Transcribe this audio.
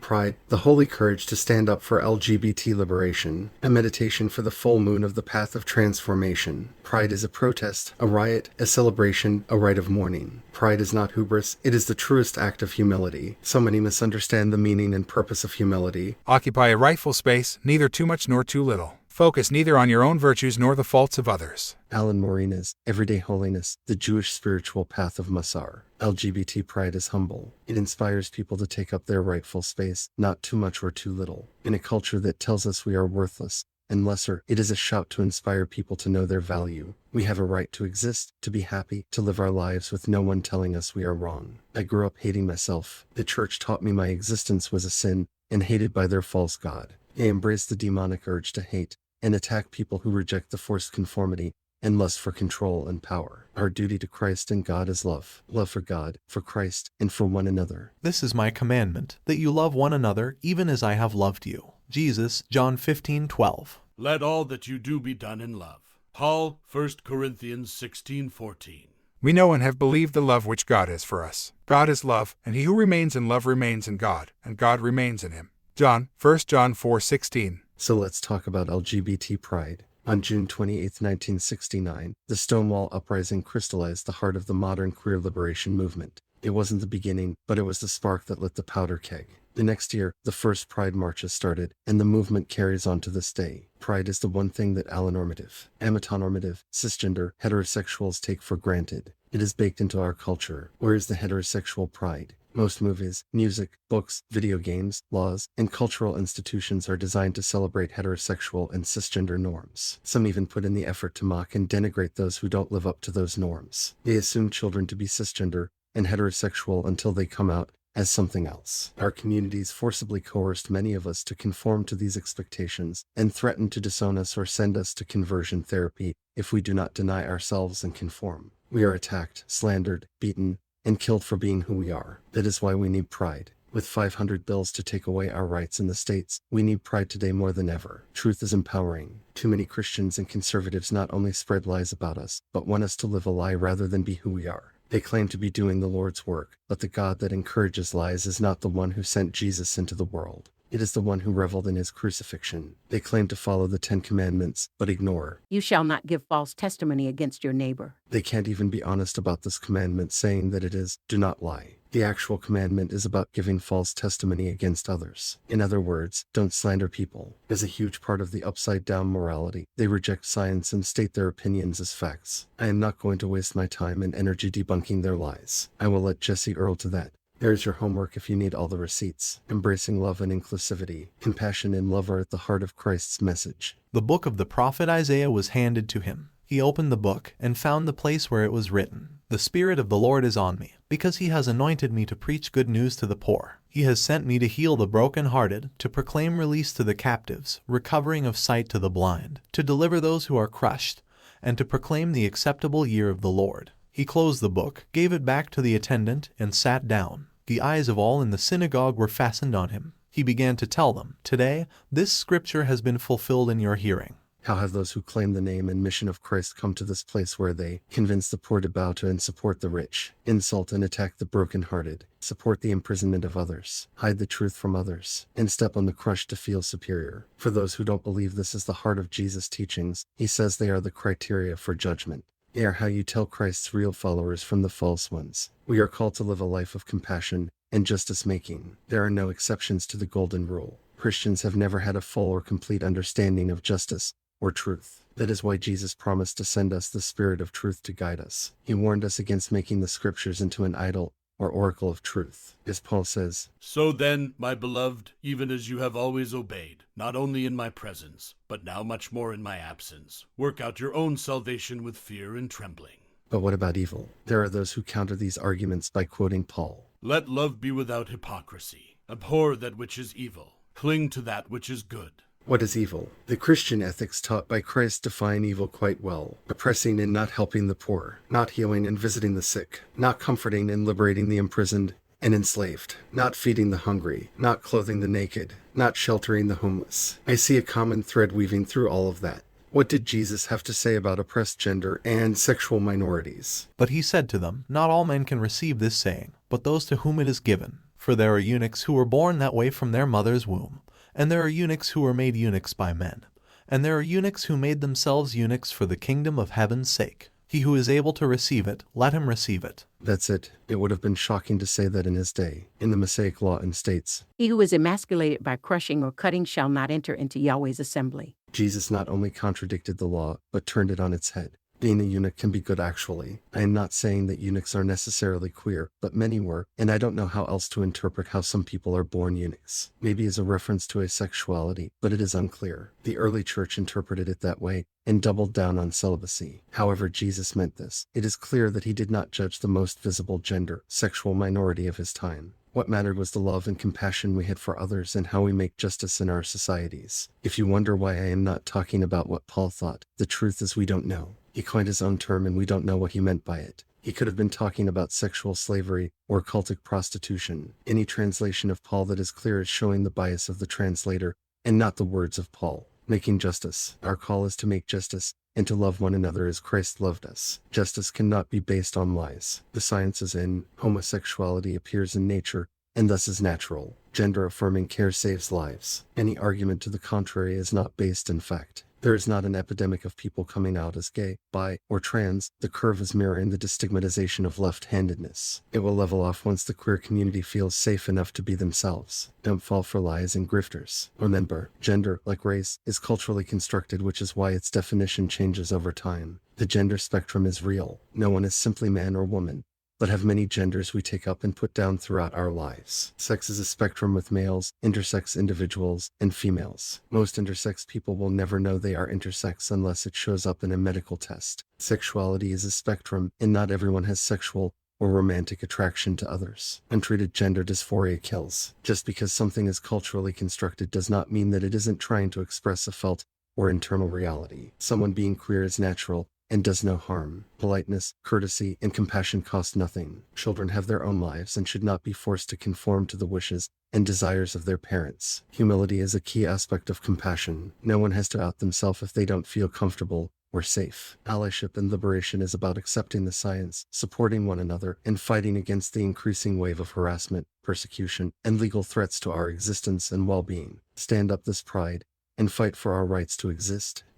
Pride, the holy courage to stand up for LGBT liberation, a meditation for the full moon of the path of transformation. Pride is a protest, a riot, a celebration, a rite of mourning. Pride is not hubris, it is the truest act of humility. So many misunderstand the meaning and purpose of humility. Occupy a rightful space, neither too much nor too little. Focus neither on your own virtues nor the faults of others. Morinis, Everyday Holiness, the Jewish spiritual path of Mussar. LGBT Pride is humble. It inspires people to take up their rightful space, not too much or too little. In a culture that tells us we are worthless and lesser, it is a shout to inspire people to know their value. We have a right to exist, to be happy, to live our lives with no one telling us we are wrong. I grew up hating myself. The church taught me my existence was a sin and hated by their false god. I embraced the demonic urge to hate and attack people who reject the forced conformity and lust for control and power. Our duty to Christ and God is love. Love for God, for Christ, and for one another. This is my commandment, that you love one another even as I have loved you. Jesus, John 15:12. Let all that you do be done in love. Paul, 1 Corinthians 16:14. We know and have believed the love which God has for us. God is love, and he who remains in love remains in God, and God remains in him. John, 1 John 4:16. So let's talk about LGBT Pride. On June 28, 1969, the Stonewall Uprising crystallized the heart of the modern queer liberation movement. It wasn't the beginning, but it was the spark that lit the powder keg. The next year, the first Pride marches started, and the movement carries on to this day. Pride is the one thing that allonormative, amatonormative, cisgender, heterosexuals take for granted. It is baked into our culture. Where is the heterosexual pride? Most movies, music, books, video games, laws, and cultural institutions are designed to celebrate heterosexual and cisgender norms. Some even put in the effort to mock and denigrate those who don't live up to those norms. They assume children to be cisgender and heterosexual until they come out as something else. Our communities forcibly coerced many of us to conform to these expectations and threaten to disown us or send us to conversion therapy if we do not deny ourselves and conform. We are attacked, slandered, beaten, and killed for being who we are. That is why we need pride. With 500 bills to take away our rights in the states, we need pride today more than ever. Truth is empowering. Too many Christians and conservatives not only spread lies about us, but want us to live a lie rather than be who we are. They claim to be doing the Lord's work, but the God that encourages lies is not the one who sent Jesus into the world. It is the one who reveled in his crucifixion. They claim to follow the 10 Commandments, but ignore. You shall not give false testimony against your neighbor. They can't even be honest about this commandment, saying that it is, do not lie. The actual commandment is about giving false testimony against others. In other words, don't slander people. As a huge part of the upside-down morality, they reject science and state their opinions as facts. I am not going to waste my time and energy debunking their lies. I will let Jesse Earl to that. There's your homework if you need all the receipts. Embracing love and inclusivity, compassion and love are at the heart of Christ's message. The book of the prophet Isaiah was handed to him. He opened the book and found the place where it was written, "The Spirit of the Lord is on me, because he has anointed me to preach good news to the poor. He has sent me to heal the brokenhearted, to proclaim release to the captives, recovering of sight to the blind, to deliver those who are crushed, and to proclaim the acceptable year of the Lord." He closed the book, gave it back to the attendant, and sat down. The eyes of all in the synagogue were fastened on him. He began to tell them, "Today, this scripture has been fulfilled in your hearing." How have those who claim the name and mission of Christ come to this place where they convince the poor to bow to and support the rich, insult and attack the brokenhearted, support the imprisonment of others, hide the truth from others, and step on the crushed to feel superior? For those who don't believe this is the heart of Jesus' teachings, he says they are the criteria for judgment. They are how you tell Christ's real followers from the false ones. We are called to live a life of compassion and justice-making. There are no exceptions to the golden rule. Christians have never had a full or complete understanding of justice or truth. That is why Jesus promised to send us the Spirit of truth to guide us. He warned us against making the scriptures into an idol or oracle of truth. As Paul says, So then, my beloved, even as you have always obeyed, not only in my presence, but now much more in my absence, work out your own salvation with fear and trembling. But what about evil? There are those who counter these arguments by quoting Paul. Let love be without hypocrisy. Abhor that which is evil. Cling to that which is good. What is evil? The Christian ethics taught by Christ define evil quite well. Oppressing and not helping the poor, not healing and visiting the sick, not comforting and liberating the imprisoned and enslaved, not feeding the hungry, not clothing the naked, not sheltering the homeless. I see a common thread weaving through all of that. What did Jesus have to say about oppressed gender and sexual minorities? But he said to them, "Not all men can receive this saying, but those to whom it is given. For there are eunuchs who were born that way from their mother's womb, and there are eunuchs who were made eunuchs by men, and there are eunuchs who made themselves eunuchs for the kingdom of heaven's sake. He who is able to receive it, let him receive it. That's it. It would have been shocking to say that in his day. In the Mosaic law and states, He who is emasculated by crushing or cutting shall not enter into Yahweh's assembly. Jesus not only contradicted the law, but turned it on its head. Being a eunuch can be good actually. I am not saying that eunuchs are necessarily queer, but many were, and I don't know how else to interpret how some people are born eunuchs. Maybe as a reference to asexuality, but it is unclear. The early church interpreted it that way, and doubled down on celibacy. However Jesus meant this. It is clear that he did not judge the most visible gender, sexual minority of his time. What mattered was the love and compassion we had for others and how we make justice in our societies. If you wonder why I am not talking about what Paul thought, the truth is we don't know. He coined his own term and we don't know what he meant by it. He could have been talking about sexual slavery or cultic prostitution. Any translation of Paul that is clear is showing the bias of the translator and not the words of Paul. Making justice. Our call is to make justice and to love one another as Christ loved us. Justice cannot be based on lies. The science is in. Homosexuality appears in nature and thus is natural. Gender-affirming care saves lives. Any argument to the contrary is not based in fact. There is not an epidemic of people coming out as gay, bi, or trans. The curve is mirroring the destigmatization of left-handedness. It will level off once the queer community feels safe enough to be themselves. Don't fall for lies and grifters. Remember, gender, like race, is culturally constructed, which is why its definition changes over time. The gender spectrum is real. No one is simply man or woman, but have many genders we take up and put down throughout our lives. Sex is a spectrum with males, intersex individuals, and females. Most intersex people will never know they are intersex unless it shows up in a medical test. Sexuality is a spectrum, and not everyone has sexual or romantic attraction to others. Untreated gender dysphoria kills. Just because something is culturally constructed does not mean that it isn't trying to express a felt or internal reality. Someone being queer is natural and does no harm. Politeness, courtesy, and compassion cost nothing. Children have their own lives and should not be forced to conform to the wishes and desires of their parents. Humility is a key aspect of compassion. No one has to out themselves if they don't feel comfortable or safe. Allyship and liberation is about accepting the science, supporting one another, and fighting against the increasing wave of harassment, persecution, and legal threats to our existence and well-being. Stand up this pride and fight for our rights to exist.